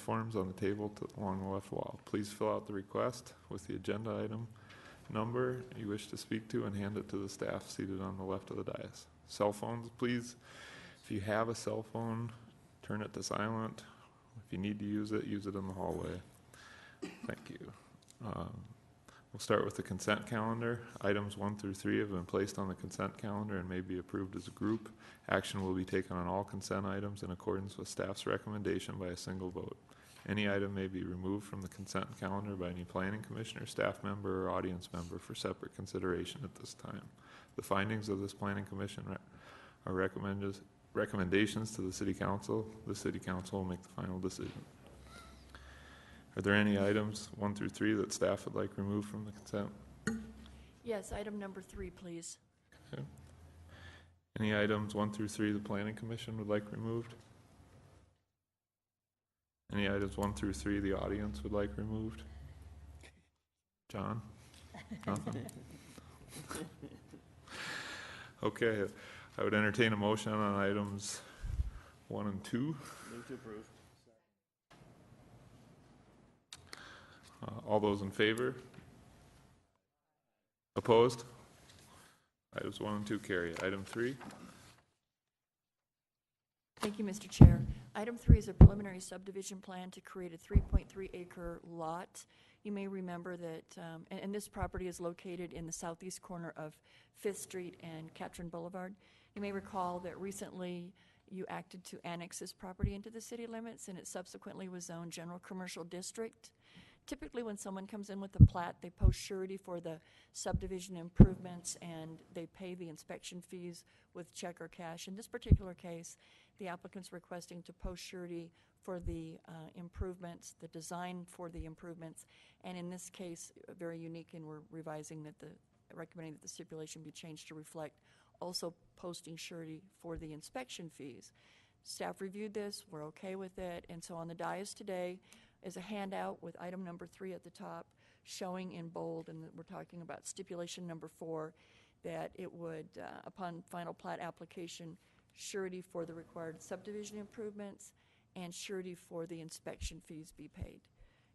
forms on the table along the left wall. Please fill out the request with the agenda item number you wish to speak to and hand it to the staff seated on the left of the dais. Cell phones, please. If you have a cell phone, turn it to silent. If you need to use it in the hallway. Thank you. We'll start with the consent calendar. Items 1 through 3 have been placed on the consent calendar and may be approved as a group. Action will be taken on all consent items in accordance with staff's recommendation by a single vote. Any item may be removed from the consent calendar by any planning commissioner, staff member, or audience member for separate consideration at this time. The findings of this planning commission are recommendations to the city council. The city council will make the final decision. Are there any items 1 through 3 that staff would like removed from the consent? Yes, item number 3, please. Okay. Any items 1 through 3 the planning commission would like removed? Any items 1 through 3 the audience would like removed? John? Nothing? Okay, I would entertain a motion on items 1 and 2. Move to approve. All those in favor? Opposed? Items 1 and 2 carry. Item 3. Thank you, Mr. Chair. Item 3 is a preliminary subdivision plan to create a 3.3-acre lot. You may remember that, and this property is located in the southeast corner of 5th Street and Catron Boulevard. You may recall that recently you acted to annex this property into the city limits, and it subsequently was zoned general commercial district. Typically, when someone comes in with a plat, they post surety for the subdivision improvements and they pay the inspection fees with check or cash. In this particular case, the applicant's requesting to post surety for the improvements, the design for the improvements, and in this case, very unique, and we're recommending that the stipulation be changed to reflect also posting surety for the inspection fees. Staff reviewed this, we're okay with it, and so on the dais today is a handout with item number 3 at the top showing in bold, and we're talking about stipulation number 4, that it would, upon final plat application, surety for the required subdivision improvements and surety for the inspection fees be paid.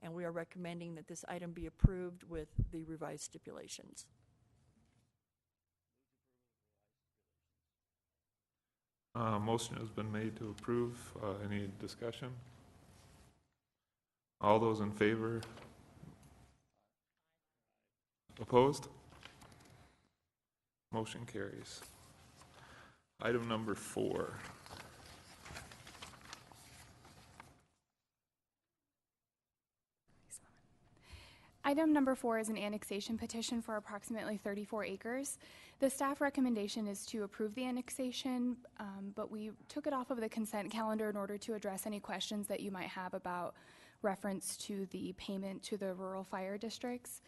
And we are recommending that this item be approved with the revised stipulations. Motion has been made to approve. Any discussion? All those in favor? Opposed? Motion carries. Item number 4. Item number 4 is an annexation petition for approximately 34 acres. The staff recommendation is to approve the annexation, but we took it off of the consent calendar in order to address any questions that you might have about reference to the payment to the rural fire districts.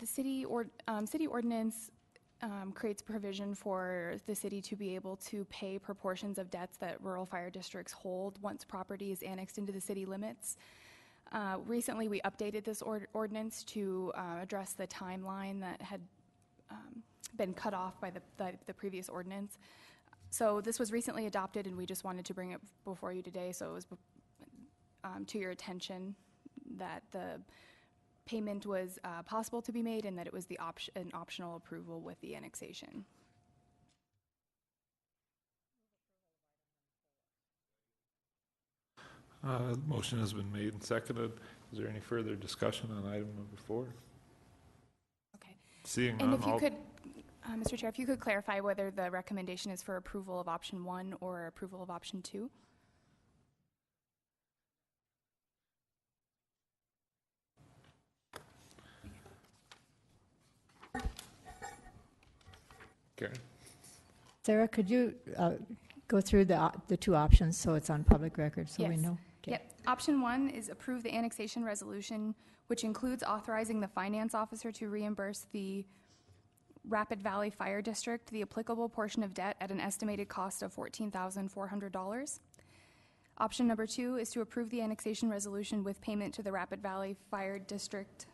The city ordinance creates provision for the city to be able to pay proportions of debts that rural fire districts hold once property is annexed into the city limits. Recently, we updated this ordinance to address the timeline that had been cut off by the previous ordinance. So this was recently adopted, and we just wanted to bring it before you today, so it was to your attention that the payment was possible to be made and that it was an optional approval with the annexation. The motion has been made and seconded. Is there any further discussion on item number 4? Okay. Seeing and none, if you could, Mr. Chair, if you could clarify whether the recommendation is for approval of option 1 or approval of option 2. Okay. Sarah, could you go through the 2 options so it's on public record so we know? Okay. Yep. Option 1 is approve the annexation resolution, which includes authorizing the finance officer to reimburse the Rapid Valley Fire District the applicable portion of debt at an estimated cost of $14,400. Option number 2 is to approve the annexation resolution with payment to the Rapid Valley Fire District.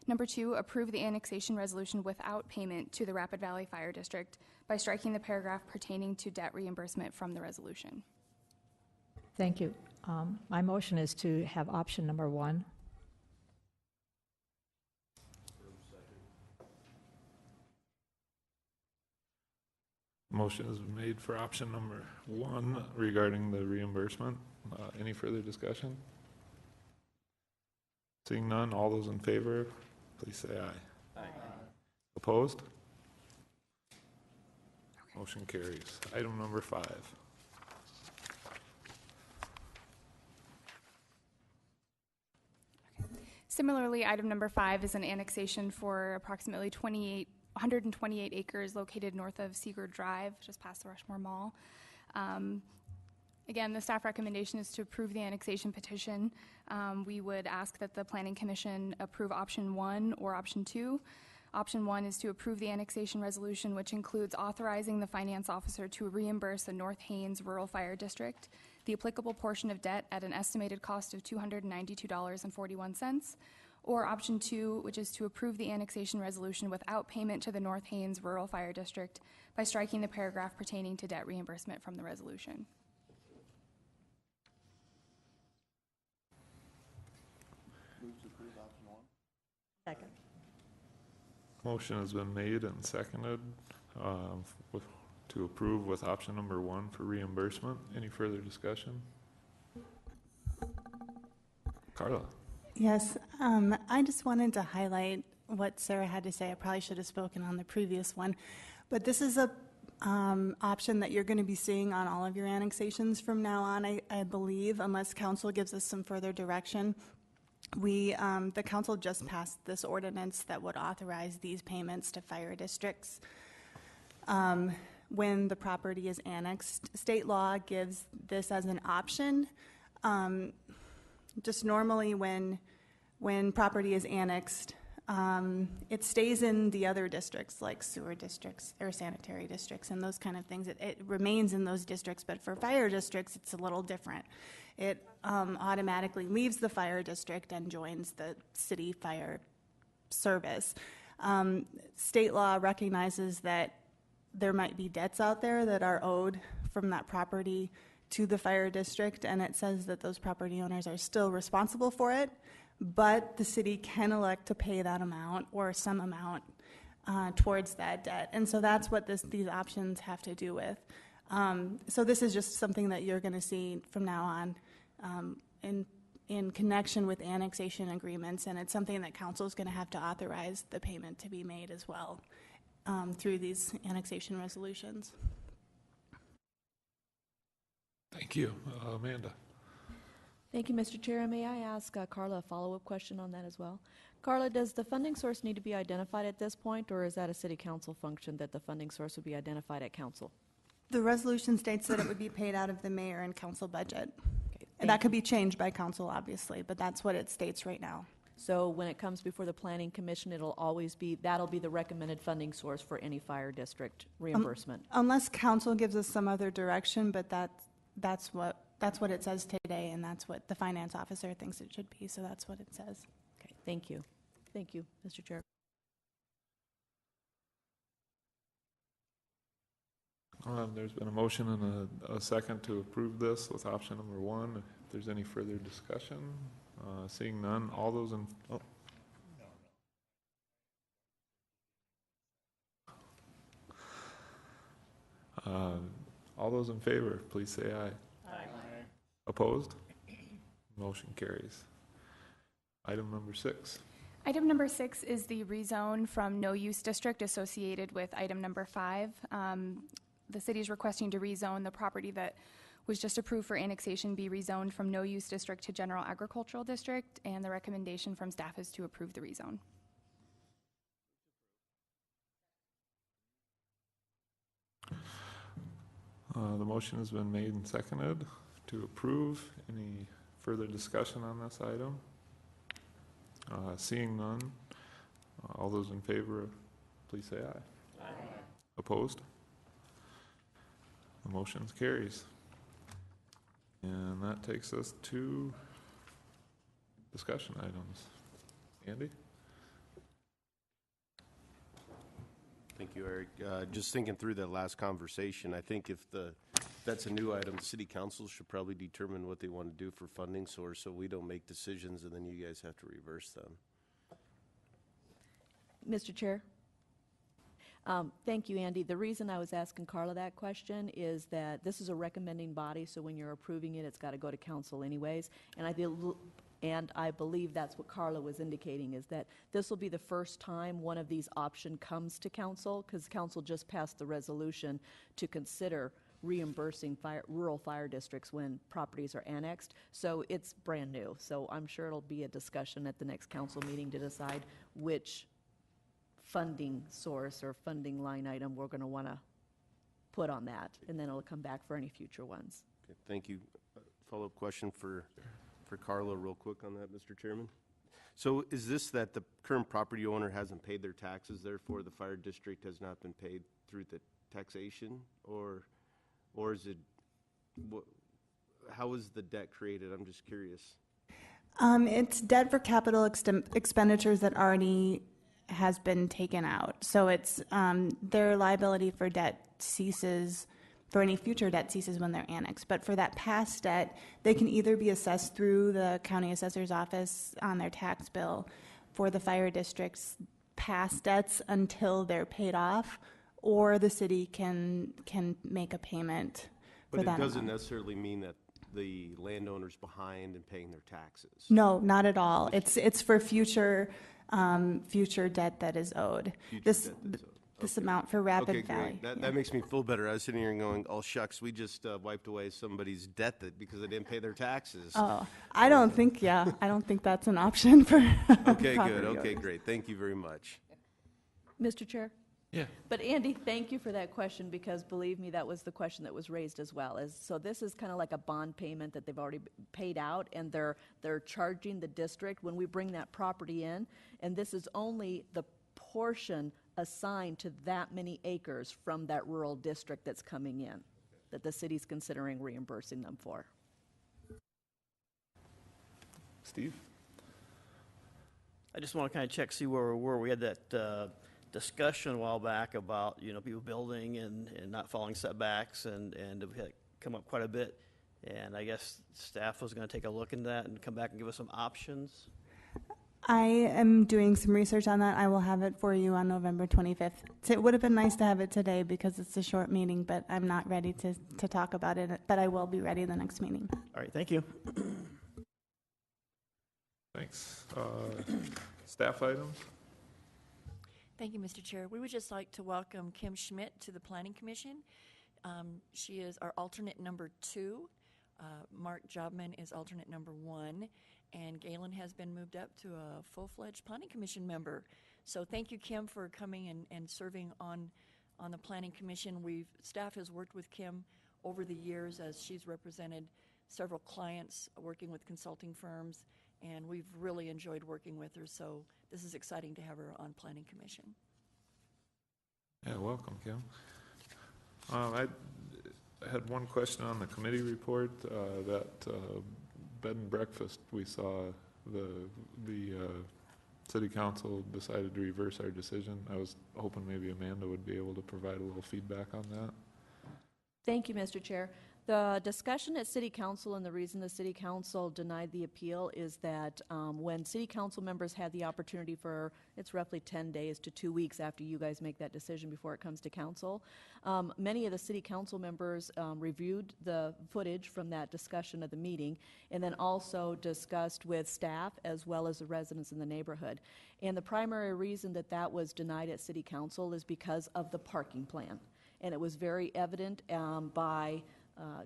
Number 2, approve the annexation resolution without payment to the Rapid Valley Fire District by striking the paragraph pertaining to debt reimbursement from the resolution. Thank you. My motion is to have option number 1. Motion is made for option number 1 regarding the reimbursement. Any further discussion? Seeing none, all those in favor, please say aye. Aye. Opposed? Motion carries. Item number 5. Similarly, item number 5 is an annexation for approximately 128 acres located north of Seager Drive, just past the Rushmore Mall. Again, the staff recommendation is to approve the annexation petition. We would ask that the Planning Commission approve option 1 or option 2. Option 1 is to approve the annexation resolution, which includes authorizing the finance officer to reimburse the North Haines Rural Fire District the applicable portion of debt at an estimated cost of $292.41, or option 2, which is to approve the annexation resolution without payment to the North Haines Rural Fire District by striking the paragraph pertaining to debt reimbursement from the resolution. Second. Motion has been made and seconded to approve with option number 1 for reimbursement. Any further discussion? Carla? Yes, I just wanted to highlight what Sarah had to say. I probably should have spoken on the previous one, but this is a option that you're going to be seeing on all of your annexations from now on, I believe, unless council gives us some further direction. The council just passed this ordinance that would authorize these payments to fire districts when the property is annexed. State law gives this as an option. Just normally when property is annexed, it stays in the other districts like sewer districts or sanitary districts and those kind of things. It remains in those districts, but for fire districts, it's a little different. It automatically leaves the fire district and joins the city fire service. State law recognizes that there might be debts out there that are owed from that property to the fire district, and it says that those property owners are still responsible for it, but the city can elect to pay that amount or some amount towards that debt. And so that's what these options have to do with. So this is just something that you're going to see from now on in connection with annexation agreements, and it's something that council is going to have to authorize the payment to be made as well through these annexation resolutions. Thank you. Amanda? Thank you, Mr. Chair. And may I ask Carla a follow-up question on that as well? Carla, does the funding source need to be identified at this point, or is that a city council function that the funding source would be identified at council? The resolution states that it would be paid out of the mayor and council budget. Okay, And that could be changed by council, obviously, but that's what it states right now. So when it comes before the Planning Commission, that'll be the recommended funding source for any fire district reimbursement? Unless council gives us some other direction, but that's what it says today, and that's what the finance officer thinks it should be, so that's what it says. Okay, thank you. Thank you, Mr. Chair. There's been a motion and a second to approve this with option number 1. If there's any further discussion, seeing none, all those in... Oh. All those in favor, please say aye. Aye. Opposed? Motion carries. Item number 6. Item number 6 is the rezone from no-use district associated with item number 5. The city is requesting to rezone the property that was just approved for annexation be rezoned from no-use district to general agricultural district, and the recommendation from staff is to approve the rezone. The motion has been made and seconded to approve. Any further discussion on this item? Seeing none, all those in favor, please say aye. Aye. Opposed? The motion carries. And that takes us to discussion items. Andy? Thank you, Eric. Just thinking through that last conversation, I think if the that's a new item. City council should probably determine what they want to do for funding source, so we don't make decisions and then you guys have to reverse them. Mr. Chair? Thank you, Andy. The reason I was asking Carla that question is that this is a recommending body, so when you're approving it, it's got to go to council anyways. And I believe that's what Carla was indicating, is that this will be the first time one of these options comes to council, because council just passed the resolution to consider reimbursing rural fire districts when properties are annexed. So it's brand new. So I'm sure it'll be a discussion at the next council meeting to decide which funding source or funding line item we're going to want to put on that, and then it'll come back for any future ones. Okay, thank you. Follow-up question for Carla real quick on that, Mr. Chairman. So is this that the current property owner hasn't paid their taxes, therefore the fire district has not been paid through the taxation? Or is it, how is the debt created? I'm just curious. It's debt for capital expenditures that already has been taken out. So it's their liability for debt ceases, for any future debt ceases when they're annexed. But for that past debt, they can either be assessed through the county assessor's office on their tax bill for the fire district's past debts until they're paid off, or the city can make a payment for But that it doesn't amount. necessarily mean that the landowner's behind in paying their taxes. No, not at all. It's for future debt that is owed. Future This debt that's owed. this Okay. amount for Rapid Okay, Valley. great. Yeah. That makes me feel better. I was sitting here and going, oh shucks, we just wiped away somebody's debt because they didn't pay their taxes. Oh, I don't think that's an option for. Okay, property good. Okay, owners. great. Thank you very much. Mr. Chair? Yeah. But Andy, thank you for that question, because believe me, that was the question that was raised as well. So this is kind of like a bond payment that they've already paid out, and they're charging the district when we bring that property in, and this is only the portion assigned to that many acres from that rural district that's coming in, that the city's considering reimbursing them for. Steve? I just want to kind of check, see where we were. We had that discussion a while back about, people building and not following setbacks, and we had come up quite a bit. And I guess staff was going to take a look into that and come back and give us some options. I am doing some research on that. I will have it for you on November 25th. It would have been nice to have it today because it's a short meeting, but I'm not ready to talk about it. But I will be ready the next meeting. All right, thank you. Thanks. Staff items? Thank you, Mr. Chair. We would just like to welcome Kim Schmidt to the Planning Commission. She is our alternate number 2. Mark Jobman is alternate number 1. And Galen has been moved up to a full-fledged Planning Commission member. So thank you, Kim, for coming and serving on the Planning Commission. Staff has worked with Kim over the years as she's represented several clients working with consulting firms, and we've really enjoyed working with her. So this is exciting to have her on Planning Commission. Yeah, welcome, Kim. I had one question on the committee report, that bed and breakfast. We saw the city council decided to reverse our decision. I was hoping maybe Amanda would be able to provide a little feedback on that. Thank you, Mr. Chair. The discussion at City Council, and the reason the City Council denied the appeal, is that when City Council members had the opportunity for, it's roughly 10 days to 2 weeks after you guys make that decision before it comes to council, many of the City Council members reviewed the footage from that discussion of the meeting, and then also discussed with staff as well as the residents in the neighborhood. And the primary reason that that was denied at City Council is because of the parking plan. And it was very evident by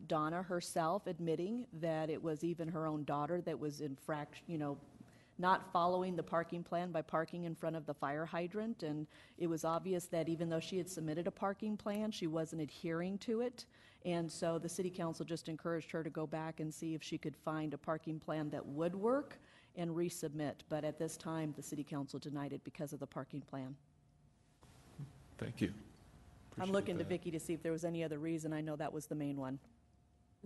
Donna herself admitting that it was even her own daughter that was not following the parking plan by parking in front of the fire hydrant. And it was obvious that even though she had submitted a parking plan, she wasn't adhering to it. And so the City Council just encouraged her to go back and see if she could find a parking plan that would work and resubmit. But at this time, the City Council denied it because of the parking plan. Thank you. I'm Appreciate looking to that. Vicki to see if there was any other reason. I know that was the main one.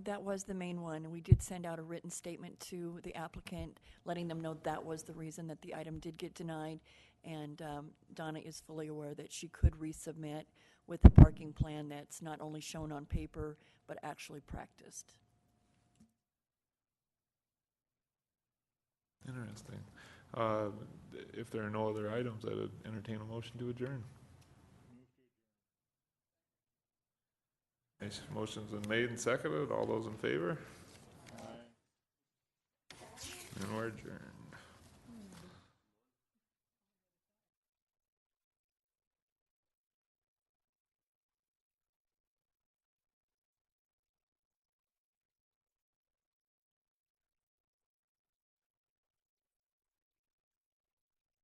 That was the main one, and we did send out a written statement to the applicant, letting them know that was the reason that the item did get denied, and Donna is fully aware that she could resubmit with a parking plan that's not only shown on paper, but actually practiced. Interesting. If there are no other items, I'd entertain a motion to adjourn. Nice. Motion's been made and seconded. All those in favor? And we're adjourned.